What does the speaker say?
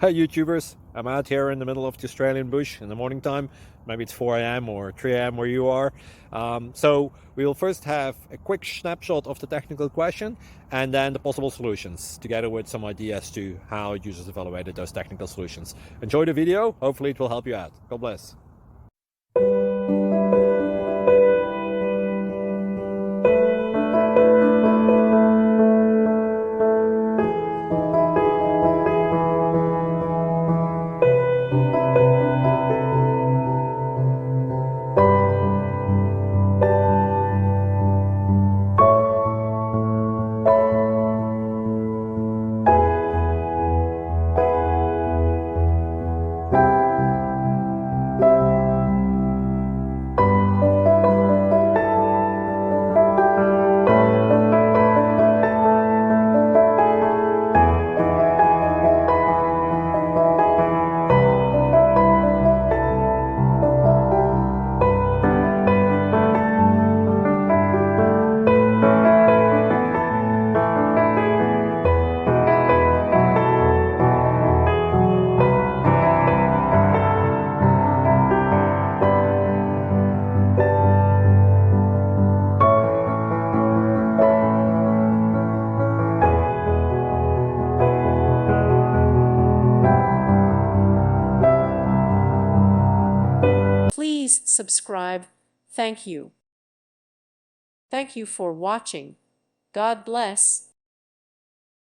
Hi YouTubers, I'm out here in the middle of the Australian bush in the morning time. Maybe it's 4 a.m. or 3 a.m. where you are. So we will first have a quick snapshot of the technical question and then the possible solutions, together with some ideas to how users evaluated those technical solutions. Enjoy the video, hopefully it will help you out. God bless. Please subscribe. Thank you. Thank you for watching. God bless.